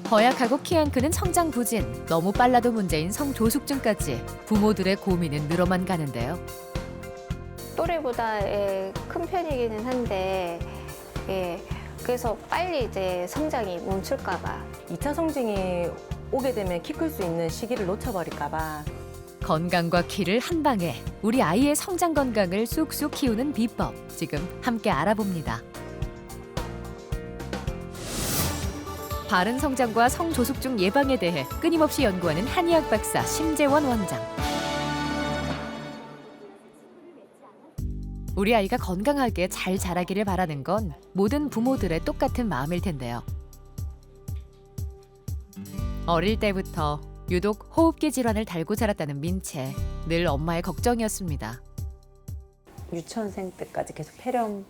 허약하고 키 안 크는 성장 부진, 너무 빨라도 문제인 성조숙증까지 부모들의 고민은 늘어만 가는데요. 또래보다 큰 편이기는 한데 그래서 빨리 이제 성장이 멈출까 봐. 2차 성징이 오게 되면 키 클 수 있는 시기를 놓쳐버릴까 봐. 건강과 키를 한 방에 우리 아이의 성장 건강을 쑥쑥 키우는 비법 지금 함께 알아봅니다. 바른 성장과 성조숙증 예방에 대해 끊임없이 연구하는 한의학 박사 심재원 원장. 우리 아이가 건강하게 잘 자라기를 바라는 건 모든 부모들의 똑같은 마음일 텐데요. 어릴 때부터 유독 호흡기 질환을 달고 자랐다는 민채. 늘 엄마의 걱정이었습니다. 유치원생 때까지 계속 폐렴이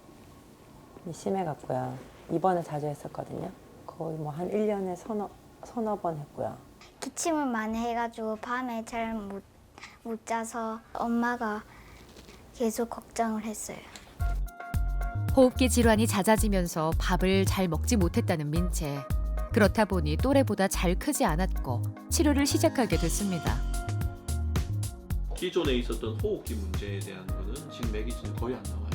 심해갖고요. 입원을 자주 했었거든요. 거의 뭐 한 1년에 서너 번 했고요. 기침을 많이 해가지고 밤에 잘 못 자서 엄마가 계속 걱정을 했어요. 호흡기 질환이 잦아지면서 밥을 잘 먹지 못했다는 민채. 그렇다 보니 또래보다 잘 크지 않았고 치료를 시작하게 됐습니다. 기존에 있었던 호흡기 문제에 대한 거는 지금 매기진이 거의 안 나와요.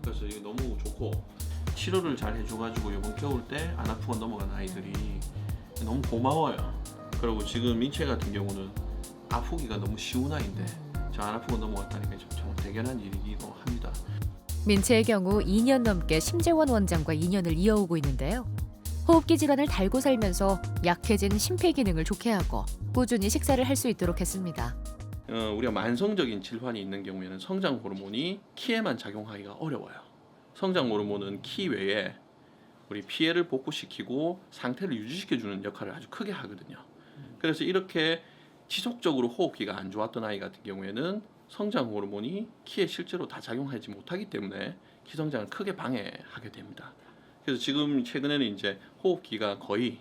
그래서 이게 너무 좋고 치료를 잘 해줘가지고 이번 겨울 때 안 아프고 넘어간 아이들이 너무 고마워요. 그리고 지금 민채 같은 경우는 아프기가 너무 쉬운 아이인데 저 안 아프고 넘어갔다니까 정말 대견한 일이기도 합니다. 민채의 경우 2년 넘게 심재원 원장과 인연을 이어오고 있는데요. 호흡기 질환을 달고 살면서 약해진 심폐기능을 좋게 하고 꾸준히 식사를 할 수 있도록 했습니다. 우리가 만성적인 질환이 있는 경우에는 성장 호르몬이 키에만 작용하기가 어려워요. 성장 호르몬은 키 외에 우리 피해를 복구시키고 상태를 유지시켜주는 역할을 아주 크게 하거든요. 그래서 이렇게 지속적으로 호흡기가 안 좋았던 아이 같은 경우에는 성장 호르몬이 키에 실제로 다 작용하지 못하기 때문에 키 성장을 크게 방해하게 됩니다. 그래서 지금 최근에는 이제 호흡기가 거의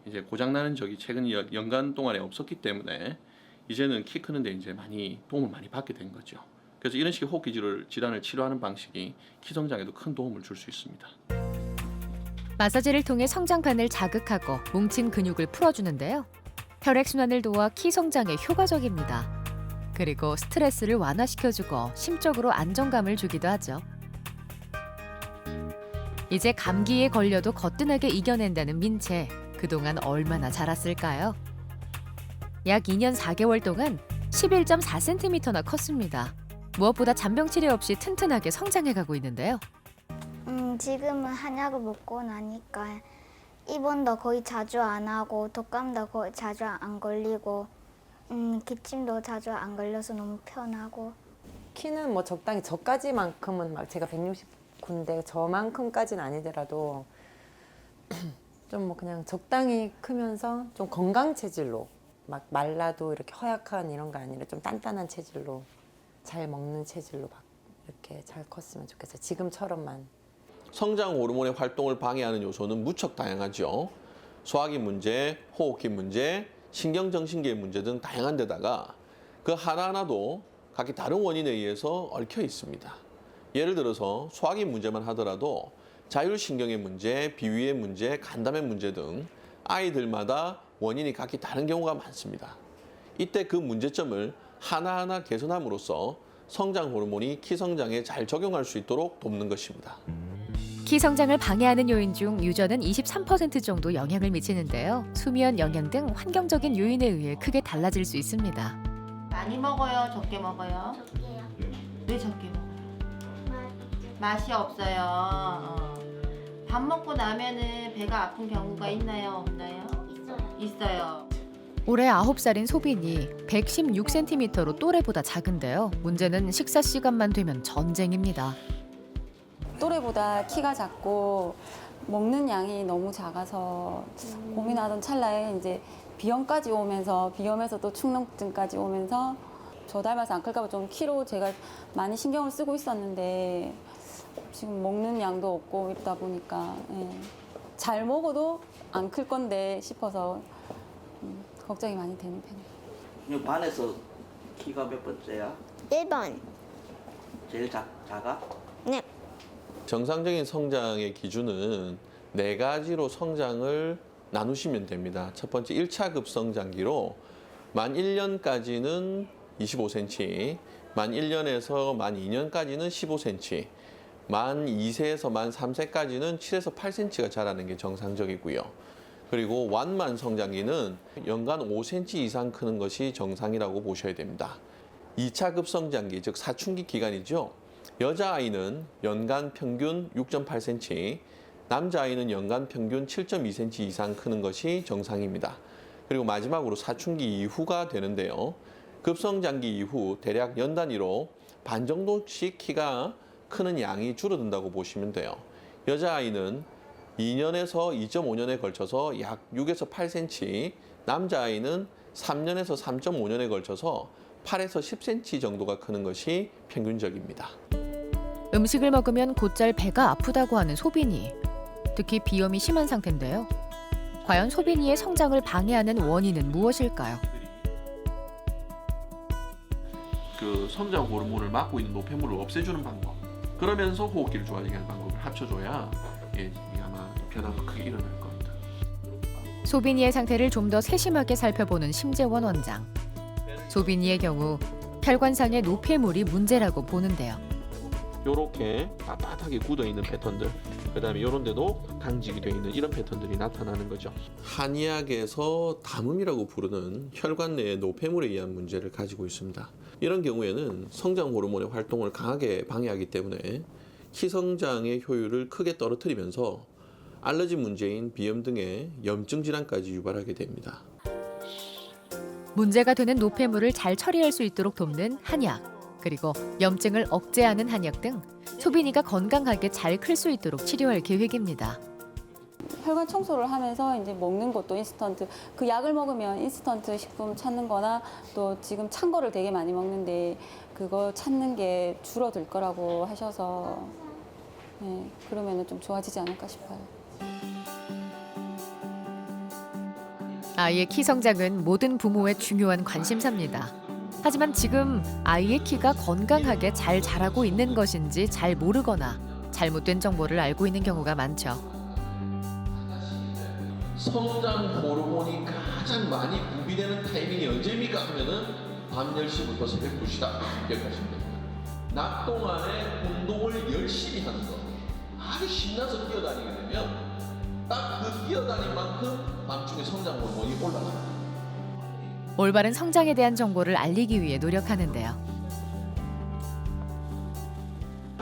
이제 고장 나는 적이 최근 연간 동안에 없었기 때문에 이제는 키 크는데 이제 많이 도움을 많이 받게 된 거죠. 그래서 이런 식의 호흡기 질환을 치료하는 방식이 키 성장에도 큰 도움을 줄 수 있습니다. 마사지를 통해 성장판을 자극하고 뭉친 근육을 풀어주는데요. 혈액순환을 도와 키 성장에 효과적입니다. 그리고 스트레스를 완화시켜주고 심적으로 안정감을 주기도 하죠. 이제 감기에 걸려도 거뜬하게 이겨낸다는 민채. 그동안 얼마나 자랐을까요? 약 2년 4개월 동안 11.4cm나 컸습니다. 무엇보다 잔병 치레 없이 튼튼하게 성장해가고 있는데요. 지금은 한약을 먹고 나니까 입원도 거의 자주 안 하고 독감도 거의 자주 안 걸리고 기침도 자주 안 걸려서 너무 편하고. 키는 뭐 적당히 저까지만큼은 막 제가 169인데 저만큼까지는 아니더라도 좀 뭐 그냥 적당히 크면서 좀 건강 체질로 막 말라도 이렇게 허약한 이런 거 아니라 좀 단단한 체질로 잘 먹는 체질로 막 이렇게 잘 컸으면 좋겠어요. 지금처럼만. 성장 호르몬의 활동을 방해하는 요소는 무척 다양하죠. 소화기 문제, 호흡기 문제, 신경정신계의 문제 등 다양한 데다가 그 하나하나도 각기 다른 원인에 의해서 얽혀 있습니다. 예를 들어서 소화기 문제만 하더라도 자율신경의 문제, 비위의 문제, 간담의 문제 등 아이들마다 원인이 각기 다른 경우가 많습니다. 이때 그 문제점을 하나하나 개선함으로써 성장 호르몬이 키 성장에 잘 적용할 수 있도록 돕는 것입니다. 키 성장을 방해하는 요인 중 유전은 23% 정도 영향을 미치는데요. 수면, 영양 등 환경적인 요인에 의해 크게 달라질 수 있습니다. 많이 먹어요? 적게 먹어요? 적게요. 왜 적게 먹어요? 맛이 없어요. 밥 먹고 나면은 배가 아픈 경우가 있나요? 없나요? 있어요. 올해 9살인 소빈이 116cm로 또래보다 작은데요. 문제는 식사 시간만 되면 전쟁입니다. 또래보다 키가 작고 먹는 양이 너무 작아서 고민하던 찰나에 이제 비염까지 오면서 비염에서 또 축농증까지 오면서 저 닮아서 안 클까 봐 좀 키로 제가 많이 신경을 쓰고 있었는데 지금 먹는 양도 없고 이러다 보니까 잘 먹어도 안 클 건데 싶어서 걱정이 많이 되는 편이에요. 이 반에서 키가 몇 번째야? 1번. 제일 작아? 네. 정상적인 성장의 기준은 4가지로 성장을 나누시면 됩니다. 첫 번째 1차 급성장기로 만 1년까지는 25cm, 만 1년에서 만 2년까지는 15cm, 만 2세에서 만 3세까지는 7에서 8cm가 자라는 게 정상적이고요. 그리고 완만 성장기는 연간 5cm 이상 크는 것이 정상이라고 보셔야 됩니다. 2차 급성장기, 즉 사춘기 기간이죠. 여자아이는 연간 평균 6.8cm, 남자아이는 연간 평균 7.2cm 이상 크는 것이 정상입니다. 그리고 마지막으로 사춘기 이후가 되는데요. 급성장기 이후 대략 연 단위로 반 정도씩 키가 크는 양이 줄어든다고 보시면 돼요. 여자아이는 2년에서 2.5년에 걸쳐서 약 6에서 8cm, 남자아이는 3년에서 3.5년에 걸쳐서 8에서 10cm 정도가 크는 것이 평균적입니다. 음식을 먹으면 곧잘 배가 아프다고 하는 소빈이. 특히 비염이 심한 상태인데요. 과연 소빈이의 성장을 방해하는 원인은 무엇일까요? 그 성장 호르몬을 막고 있는 노폐물을 없애주는 방법, 그러면서 호흡기를 좋아지게 하는 방법을 합쳐줘야 이게 아마 변화가 크게 일어날 겁니다. 소빈이의 상태를 좀 더 세심하게 살펴보는 심재원 원장. 소빈이의 경우 혈관상의 노폐물이 문제라고 보는데요. 이렇게 빳빳하게 굳어있는 패턴들, 그 다음에 이런 데도 강직이 되어 있는 이런 패턴들이 나타나는 거죠. 한의학에서 담음이라고 부르는 혈관 내의 노폐물에 의한 문제를 가지고 있습니다. 이런 경우에는 성장 호르몬의 활동을 강하게 방해하기 때문에 키 성장의 효율을 크게 떨어뜨리면서 알러지 문제인 비염 등의 염증 질환까지 유발하게 됩니다. 문제가 되는 노폐물을 잘 처리할 수 있도록 돕는 한약, 그리고 염증을 억제하는 한약 등 소빈이가 건강하게 잘 클 수 있도록 치료할 계획입니다. 혈관 청소를 하면서 이제 먹는 것도 인스턴트, 그 약을 먹으면 인스턴트 식품 찾는 거나 또 지금 찬 거를 되게 많이 먹는데 그거 찾는 게 줄어들 거라고 하셔서 네, 그러면 좀 좋아지지 않을까 싶어요. 아이의 키 성장은 모든 부모의 중요한 관심사입니다. 하지만 지금 아이의 키가 건강하게 잘 자라고 있는 것인지 잘 모르거나 잘못된 정보를 알고 있는 경우가 많죠. 성장 호르몬이 가장 많이 분비되는 타이밍이 언제입니까? 하면은 밤 10시부터 새벽 2시다 기억하시면 됩니다. 낮 동안에 운동을 열심히 하는 거, 아주 신나서 뛰어다니게 되면 딱 그 뛰어다닌 만큼 밤중에 성장 호르몬이 올라갑니다. 올바른 성장에 대한 정보를 알리기 위해 노력하는데요.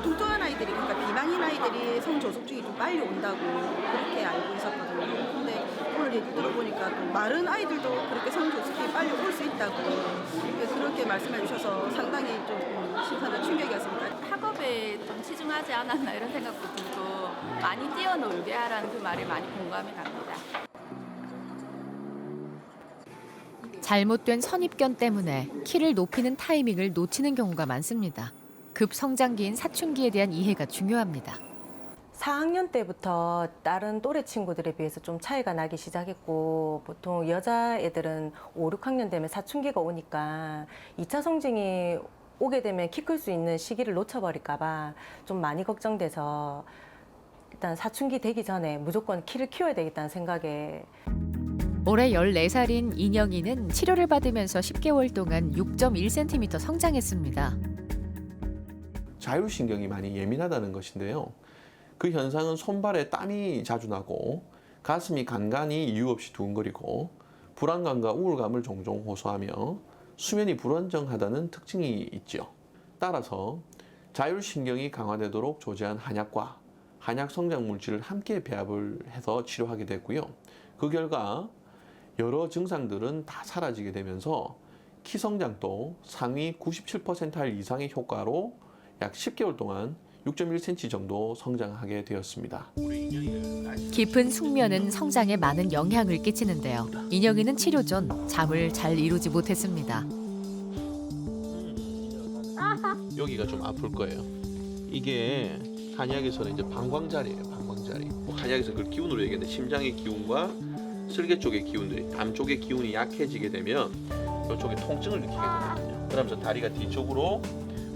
뚱뚱한 아이들이, 그러니까 비만인 아이들이 성조숙증이 좀 빨리 온다고 그렇게 알고 있었거든요. 근데 오늘 얘기 들어보니까 또 마른 아이들도 그렇게 성조숙증이 빨리 올 수 있다고 그렇게 말씀해 주셔서 상당히 좀 신선한 충격이었습니다. 학업에 좀 치중하지 않았나 이런 생각도 들고 많이 뛰어놀게 하라는 그 말이 많이 공감이 갑니다. 잘못된 선입견 때문에 키를 높이는 타이밍을 놓치는 경우가 많습니다. 급성장기인 사춘기에 대한 이해가 중요합니다. 4학년 때부터 다른 또래 친구들에 비해서 좀 차이가 나기 시작했고, 보통 여자애들은 5, 6학년 되면 사춘기가 오니까 2차 성징이 오게 되면 키 클 수 있는 시기를 놓쳐버릴까 봐 좀 많이 걱정돼서 일단 사춘기 되기 전에 무조건 키를 키워야 되겠다는 생각에. 올해 14살인 인영이는 치료를 받으면서 10개월 동안 6.1cm 성장했습니다. 자율신경이 많이 예민하다는 것인데요. 그 현상은 손발에 땀이 자주 나고 가슴이 간간히 이유 없이 두근거리고 불안감과 우울감을 종종 호소하며 수면이 불안정하다는 특징이 있죠. 따라서 자율신경이 강화되도록 조제한 한약과 한약 성장 물질을 함께 배합을 해서 치료하게 됐고요. 그 결과 여러 증상들은 다 사라지게 되면서 키 성장도 상위 97%할 이상의 효과로 약 10개월 동안 6.1cm 정도 성장하게 되었습니다. 깊은 숙면은 성장에 많은 영향을 끼치는데요. 인영이는 치료 전 잠을 잘 이루지 못했습니다. 여기가 좀 아플 거예요. 이게 한의학에서는 이제 방광자리예요. 방광자리. 한의학에서 그걸 기운으로 얘기하는데 심장의 기운과 슬개 쪽의 기운들이, 담 쪽의 기운이 약해지게 되면 이쪽에 통증을 느끼게 되거든요. 그러면서 다리가 뒤쪽으로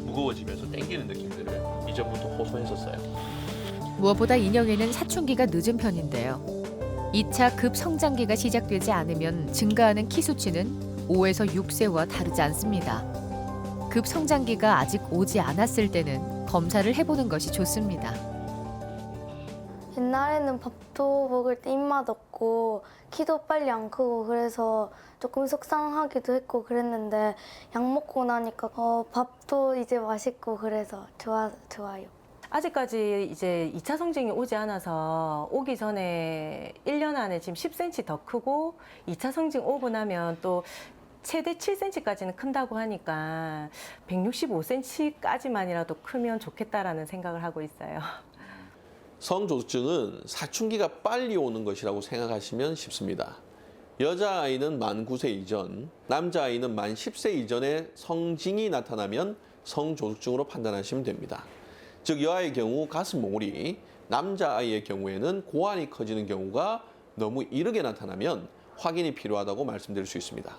무거워지면서 당기는 느낌들을 이전부터 호소했었어요. 무엇보다 인영이는 사춘기가 늦은 편인데요. 2차 급성장기가 시작되지 않으면 증가하는 키 수치는 5에서 6세와 다르지 않습니다. 급성장기가 아직 오지 않았을 때는 검사를 해보는 것이 좋습니다. 옛날에는 밥도 먹을 때 입맛 없고 키도 빨리 안 크고 그래서 조금 속상하기도 했고 그랬는데 약 먹고 나니까 밥도 이제 맛있고 그래서 좋아요. 아직까지 이제 2차 성징이 오지 않아서 오기 전에 1년 안에 지금 10cm 더 크고 2차 성징 오고 나면 또 최대 7cm까지는 큰다고 하니까 165cm까지만이라도 크면 좋겠다라는 생각을 하고 있어요. 성조숙증은 사춘기가 빨리 오는 것이라고 생각하시면 쉽습니다. 여자아이는 만 9세 이전, 남자아이는 만 10세 이전에 성징이 나타나면 성조숙증으로 판단하시면 됩니다. 즉 여아의 경우 가슴 몽울이, 남자아이의 경우에는 고환이 커지는 경우가 너무 이르게 나타나면 확인이 필요하다고 말씀드릴 수 있습니다.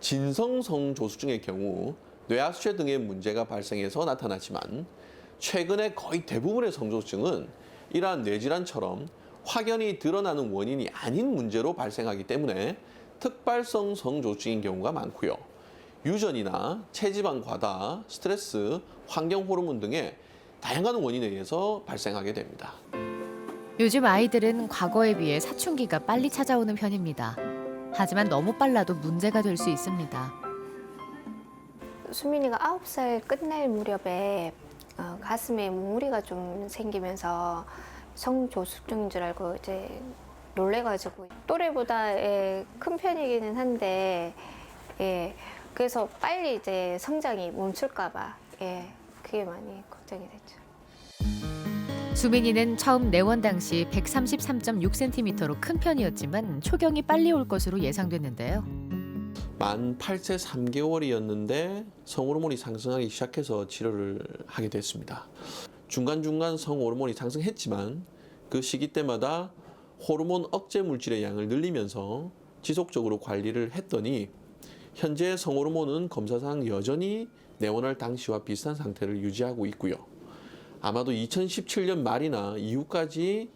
진성 성조숙증의 경우 뇌하수체 등의 문제가 발생해서 나타나지만 최근에 거의 대부분의 성조숙증은 이러한 뇌질환처럼 확연히 드러나는 원인이 아닌 문제로 발생하기 때문에 특발성 성조숙증인 경우가 많고요. 유전이나 체지방 과다, 스트레스, 환경 호르몬 등의 다양한 원인에 의해서 발생하게 됩니다. 요즘 아이들은 과거에 비해 사춘기가 빨리 찾아오는 편입니다. 하지만 너무 빨라도 문제가 될 수 있습니다. 수민이가 9살 끝날 무렵에 가슴에 몽우리가 좀 생기면서 성조숙증인 줄 알고 이제 놀래가지고 또래보다 큰 편이기는 한데 그래서 빨리 이제 성장이 멈출까봐 그게 많이 걱정이 됐죠. 수민이는 처음 내원 당시 133.6cm로 큰 편이었지만 초경이 빨리 올 것으로 예상됐는데요. 만 8세 3개월이었는데 성호르몬이 상승하기 시작해서 치료를 하게 됐습니다. 중간중간 성호르몬이 상승했지만 그 시기 때마다 호르몬 억제 물질의 양을 늘리면서 지속적으로 관리를 했더니 현재 성호르몬은 검사상 여전히 내원할 당시와 비슷한 상태를 유지하고 있고요. 아마도 2017년 말이나 이후까지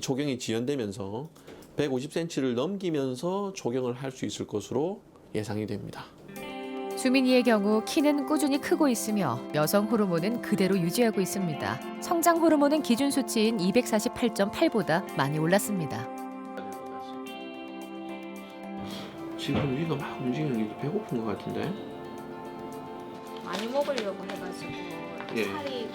초경이 지연되면서 150cm를 넘기면서 초경을 할 수 있을 것으로 예상이 됩니다. 수민이의 경우 키는 꾸준히 크고 있으며 여성 호르몬은 그대로 유지하고 있습니다. 성장 호르몬은 기준 수치인 248.8보다 많이 올랐습니다. 지금 위가 막 움직이는 게 배고픈 것 같은데? 많이 먹으려고 해가지고 예. 살이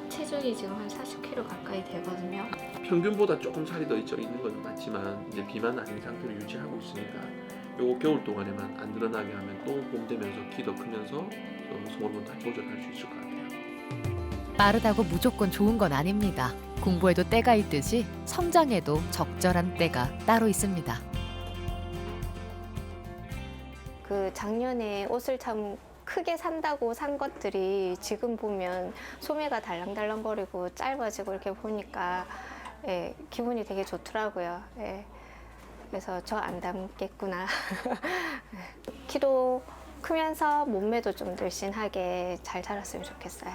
체중이 지금 한 40kg 가까이 되거든요. 평균보다 조금 살이 더 있는 건 맞지만 이제 비만 아닌 상태를 유지하고 있으니까 요거 겨울 동안에만 안 드러나게 하면 또 봄 되면서 키 더 크면서 성호르몬 다 조절할 수 있을 것 같아요. 빠르다고 무조건 좋은 건 아닙니다. 공부에도 때가 있듯이 성장에도 적절한 때가 따로 있습니다. 그 작년에 옷을 참 크게 산다고 산 것들이 지금 보면 소매가 달랑달랑거리고 짧아지고 이렇게 보니까 기분이 되게 좋더라고요. 그래서 저 안 닮겠구나. 키도 크면서 몸매도 좀 늘씬하게 잘 자랐으면 좋겠어요.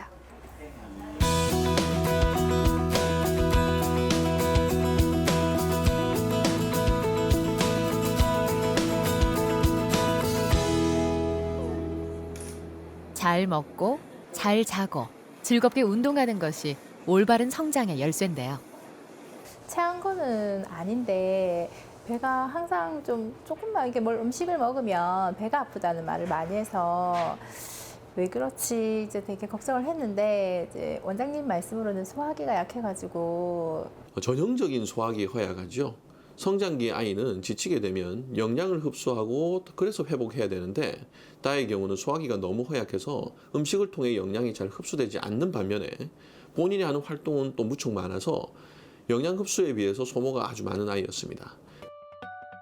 잘 먹고 잘 자고 즐겁게 운동하는 것이 올바른 성장의 열쇠인데요. 체한 거는 아닌데 배가 항상 조금만 이렇게 음식을 먹으면 배가 아프다는 말을 많이 해서 왜 그렇지 이제 되게 걱정을 했는데 이제 원장님 말씀으로는 소화기가 약해가지고 전형적인 소화기 허약하죠. 성장기 아이는 지치게 되면 영양을 흡수하고 그래서 회복해야 되는데 나의 경우는 소화기가 너무 허약해서 음식을 통해 영양이 잘 흡수되지 않는 반면에 본인이 하는 활동은 또 무척 많아서 영양 흡수에 비해서 소모가 아주 많은 아이였습니다.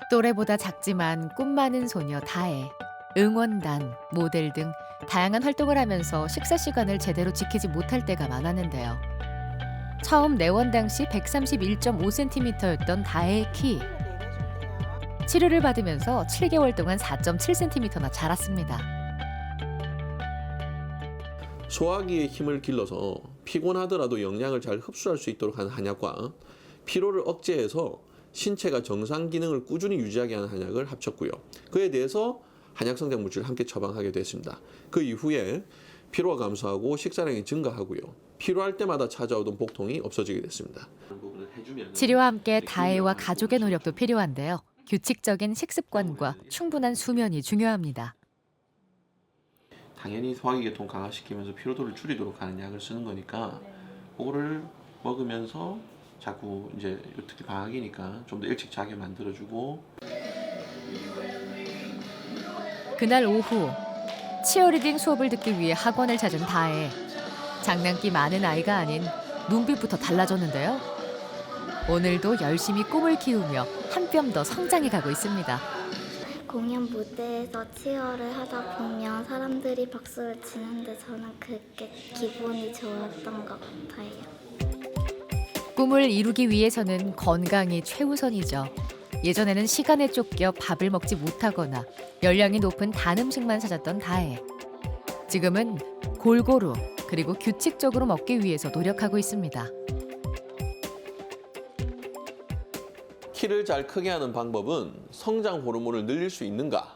또래보다 작지만 꿈 많은 소녀 다혜, 응원단, 모델 등 다양한 활동을 하면서 식사 시간을 제대로 지키지 못할 때가 많았는데요. 처음 내원 당시 131.5cm였던 다혜의 키. 치료를 받으면서 7개월 동안 4.7cm나 자랐습니다. 소화기의 힘을 길러서 피곤하더라도 영양을 잘 흡수할 수 있도록 하는 한약과 피로를 억제해서 신체가 정상 기능을 꾸준히 유지하게 하는 한약을 합쳤고요. 그에 대해서 한약 성장 물질을 함께 처방하게 됐습니다. 그 이후에 피로가 감소하고 식사량이 증가하고요. 필요할 때마다 찾아오던 복통이 없어지게 됐습니다. 치료와 함께 다해와 가족의 노력도 필요한데요. 규칙적인 식습관과 충분한 수면이 중요합니다. 당연히 소화기계통 강화시키면서 피로도를 줄이도록 하는 약을 쓰는 거니까 그거를 먹으면서 자꾸 이제 특히 방학이니까 좀 더 일찍 자게 만들어주고. 그날 오후 치어리딩 수업을 듣기 위해 학원을 찾은 다해. 장난기 많은 아이가 아닌 눈빛부터 달라졌는데요. 오늘도 열심히 꿈을 키우며 한 뼘 더 성장해 가고 있습니다. 공연 무대에서 치어를 하다 보면 사람들이 박수를 치는데 저는 그게 기분이 좋았던 것 같아요. 꿈을 이루기 위해서는 건강이 최우선이죠. 예전에는 시간에 쫓겨 밥을 먹지 못하거나 열량이 높은 단 음식만 찾았던 다해. 지금은 골고루 그리고 규칙적으로 먹기 위해서 노력하고 있습니다. 키를 잘 크게 하는 방법은 성장 호르몬을 늘릴 수 있는가?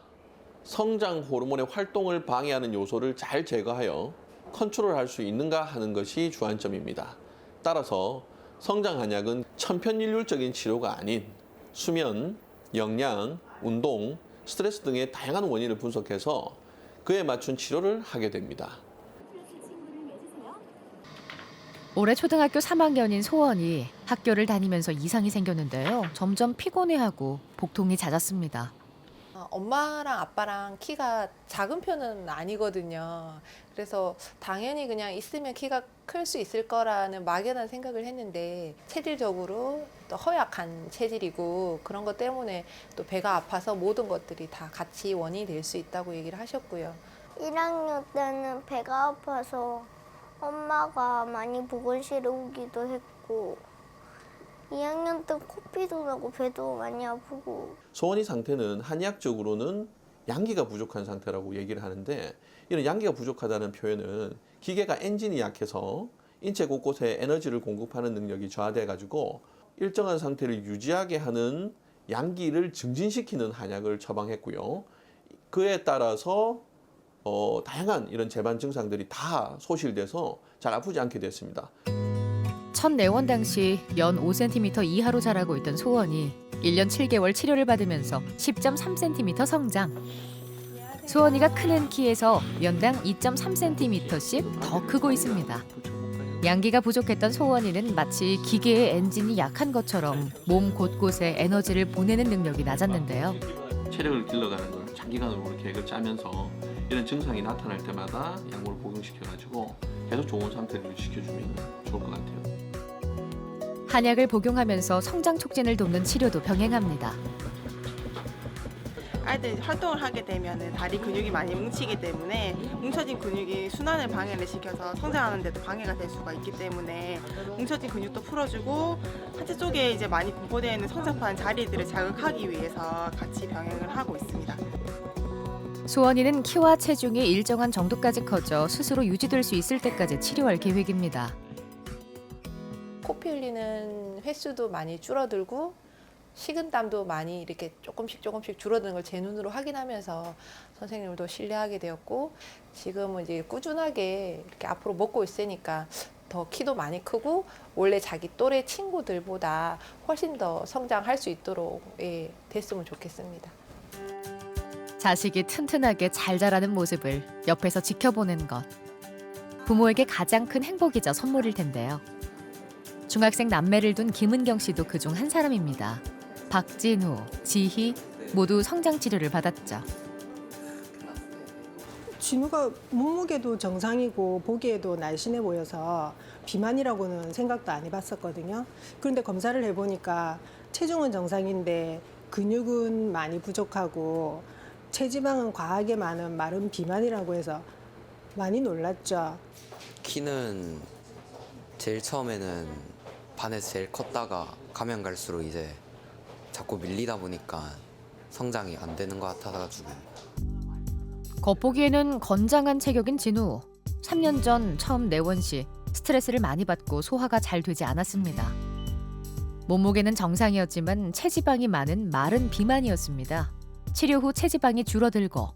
성장 호르몬의 활동을 방해하는 요소를 잘 제거하여 컨트롤할 수 있는가 하는 것이 주안점입니다. 따라서 성장 한약은 천편일률적인 치료가 아닌 수면, 영양, 운동, 스트레스 등의 다양한 원인을 분석해서 그에 맞춘 치료를 하게 됩니다. 올해 초등학교 3학년인 소원이 학교를 다니면서 이상이 생겼는데요. 점점 피곤해하고 복통이 잦았습니다. 엄마랑 아빠랑 키가 작은 편은 아니거든요. 그래서 당연히 그냥 있으면 키가 클 수 있을 거라는 막연한 생각을 했는데 체질적으로 또 허약한 체질이고 그런 것 때문에 또 배가 아파서 모든 것들이 다 같이 원인이 될 수 있다고 얘기를 하셨고요. 1학년 때는 배가 아파서 엄마가 많이 보건실에 오기도 했고 2학년 때 코피도 나고 배도 많이 아프고. 소원이 상태는 한의학적으로는 양기가 부족한 상태라고 얘기를 하는데 이런 양기가 부족하다는 표현은 기계가 엔진이 약해서 인체 곳곳에 에너지를 공급하는 능력이 저하돼 가지고 일정한 상태를 유지하게 하는 양기를 증진시키는 한약을 처방했고요. 그에 따라서 다양한 이런 재반 증상들이 다 소실돼서 잘 아프지 않게 됐습니다. 첫 내원 당시 연 5cm 이하로 자라고 있던 소원이 1년 7개월 치료를 받으면서 10.3cm 성장. 소원이가 크는 키에서 연당 2.3cm씩 더 크고 있습니다. 양기가 부족했던 소원이는 마치 기계의 엔진이 약한 것처럼 몸 곳곳에 에너지를 보내는 능력이 낮았는데요. 체력을 길러가는 걸 장기간으로 계획을 짜면서 이런 증상이 나타날 때마다 약물을 복용시켜가지고 계속 좋은 상태를 유지시켜주면 좋을 것 같아요. 한약을 복용하면서 성장 촉진을 돕는 치료도 병행합니다. 아이들이 활동을 하게 되면 다리 근육이 많이 뭉치기 때문에 뭉쳐진 근육이 순환을 방해를 시켜서 성장하는 데도 방해가 될 수가 있기 때문에 뭉쳐진 근육도 풀어주고 하체 쪽에 이제 많이 분포되어 있는 성장판 자리들을 자극하기 위해서 같이 병행을 하고 있습니다. 소원이는 키와 체중이 일정한 정도까지 커져 스스로 유지될 수 있을 때까지 치료할 계획입니다. 코피 흘리는 횟수도 많이 줄어들고 식은땀도 많이 이렇게 조금씩 줄어드는 걸 제 눈으로 확인하면서 선생님도 신뢰하게 되었고 지금은 이제 꾸준하게 이렇게 앞으로 먹고 있으니까 더 키도 많이 크고 원래 자기 또래 친구들보다 훨씬 더 성장할 수 있도록 됐으면 좋겠습니다. 자식이 튼튼하게 잘 자라는 모습을 옆에서 지켜보는 것. 부모에게 가장 큰 행복이자 선물일 텐데요. 중학생 남매를 둔 김은경 씨도 그중 한 사람입니다. 박진우, 지희 모두 성장 치료를 받았죠. 진우가 몸무게도 정상이고 보기에도 날씬해 보여서 비만이라고는 생각도 안 해봤었거든요. 그런데 검사를 해보니까 체중은 정상인데 근육은 많이 부족하고 체지방은 과하게 많은 마른 비만이라고 해서 많이 놀랐죠. 키는 제일 처음에는 반에서 제일 컸다가 가면 갈수록 이제 자꾸 밀리다 보니까 성장이 안 되는 것 같아가지고. 겉보기에는 건장한 체격인 진우. 3년 전 처음 내원 시 스트레스를 많이 받고 소화가 잘 되지 않았습니다. 몸무게는 정상이었지만 체지방이 많은 마른 비만이었습니다. 치료 후 체지방이 줄어들고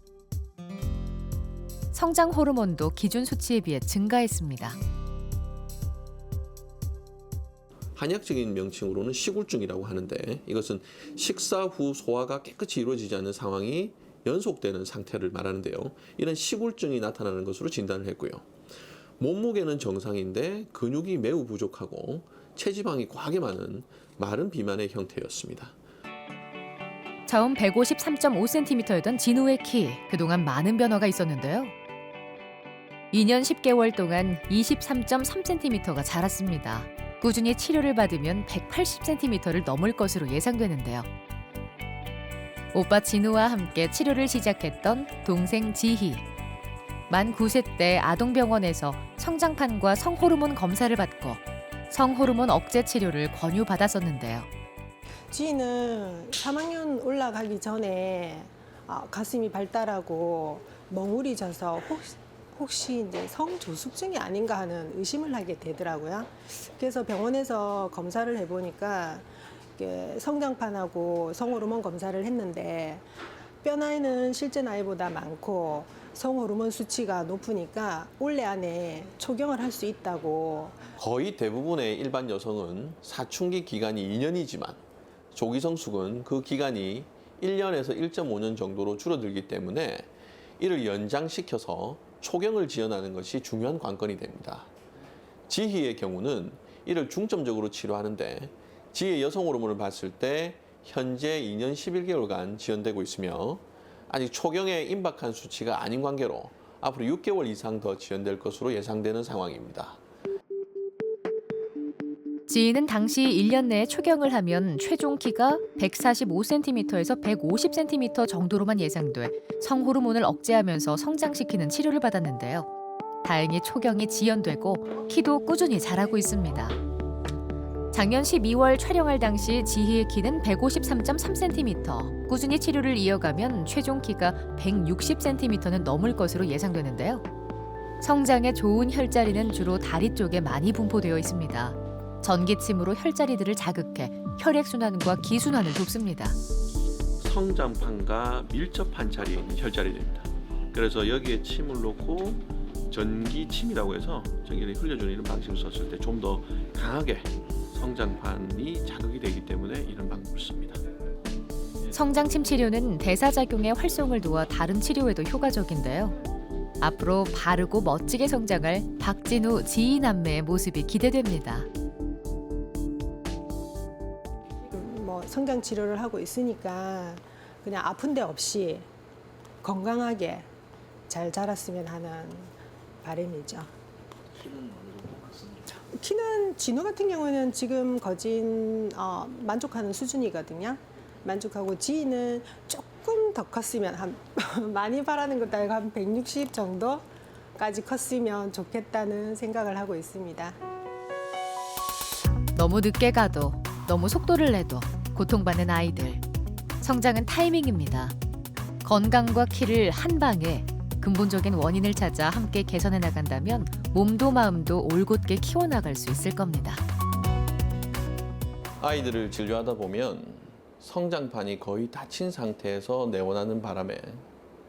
성장 호르몬도 기준 수치에 비해 증가했습니다. 한약적인 명칭으로는 시굴증이라고 하는데 이것은 식사 후 소화가 깨끗이 이루어지지 않는 상황이 연속되는 상태를 말하는데요. 이런 시굴증이 나타나는 것으로 진단을 했고요. 몸무게는 정상인데 근육이 매우 부족하고 체지방이 과하게 많은 마른 비만의 형태였습니다. 처음 153.5cm였던 진우의 키, 그동안 많은 변화가 있었는데요. 2년 10개월 동안 23.3cm가 자랐습니다. 꾸준히 치료를 받으면 180cm를 넘을 것으로 예상되는데요. 오빠 진우와 함께 치료를 시작했던 동생 지희. 만 9세 때 아동병원에서 성장판과 성호르몬 검사를 받고 성호르몬 억제 치료를 권유받았었는데요. 지희는 3학년 올라가기 전에 가슴이 발달하고 멍울이 져서 혹시 이제 성조숙증이 아닌가 하는 의심을 하게 되더라고요. 그래서 병원에서 검사를 해보니까 성장판하고 성호르몬 검사를 했는데 뼈 나이는 실제 나이보다 많고 성호르몬 수치가 높으니까 올해 안에 초경을 할 수 있다고. 거의 대부분의 일반 여성은 사춘기 기간이 2년이지만 조기성숙은 그 기간이 1년에서 1.5년 정도로 줄어들기 때문에 이를 연장시켜서 초경을 지원하는 것이 중요한 관건이 됩니다. 지희의 경우는 이를 중점적으로 치료하는데 지희의 여성 호르몬을 봤을 때 현재 2년 11개월간 지연되고 있으며 아직 초경에 임박한 수치가 아닌 관계로 앞으로 6개월 이상 더 지연될 것으로 예상되는 상황입니다. 지희는 당시 1년 내에 초경을 하면 최종 키가 145cm에서 150cm 정도로만 예상돼 성호르몬을 억제하면서 성장시키는 치료를 받았는데요. 다행히 초경이 지연되고 키도 꾸준히 자라고 있습니다. 작년 12월 촬영할 당시 지희의 키는 153.3cm. 꾸준히 치료를 이어가면 최종 키가 160cm는 넘을 것으로 예상되는데요. 성장에 좋은 혈자리는 주로 다리 쪽에 많이 분포되어 있습니다. 전기침으로 혈자리들을 자극해 혈액순환과 기순환을 돕습니다. 성장판과 밀접한 자리에 있는 혈자리들입니다. 그래서 여기에 침을 놓고 전기침이라고 해서 전기를 흘려주는 이런 방식을 썼을 때 좀 더 강하게 성장판이 자극이 되기 때문에 이런 방법을 씁니다. 성장침 치료는 대사작용의 활성을 도와 다른 치료에도 효과적인데요. 앞으로 바르고 멋지게 성장할 박진우, 지희 남매의 모습이 기대됩니다. 성장 치료를 하고 있으니까 그냥 아픈 데 없이 건강하게 잘 자랐으면 하는 바람이죠. 키는 진우 같은 경우는 지금 거진 만족하는 수준이거든요. 만족하고 지희는 조금 더 컸으면 한 많이 바라는 것도 아니고 한 160 정도까지 컸으면 좋겠다는 생각을 하고 있습니다. 너무 늦게 가도 너무 속도를 내도 고통받는 아이들. 성장은 타이밍입니다. 건강과 키를 한 방에 근본적인 원인을 찾아 함께 개선해 나간다면 몸도 마음도 올곧게 키워나갈 수 있을 겁니다. 아이들을 진료하다 보면 성장판이 거의 닫힌 상태에서 내원하는 바람에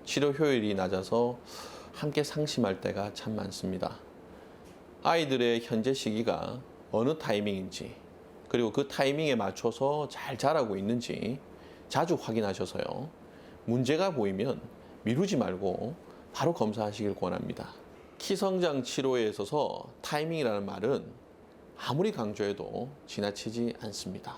치료 효율이 낮아서 함께 상심할 때가 참 많습니다. 아이들의 현재 시기가 어느 타이밍인지 그리고 그 타이밍에 맞춰서 잘 자라고 있는지 자주 확인하셔서요. 문제가 보이면 미루지 말고 바로 검사하시길 권합니다. 키 성장 치료에 있어서 타이밍이라는 말은 아무리 강조해도 지나치지 않습니다.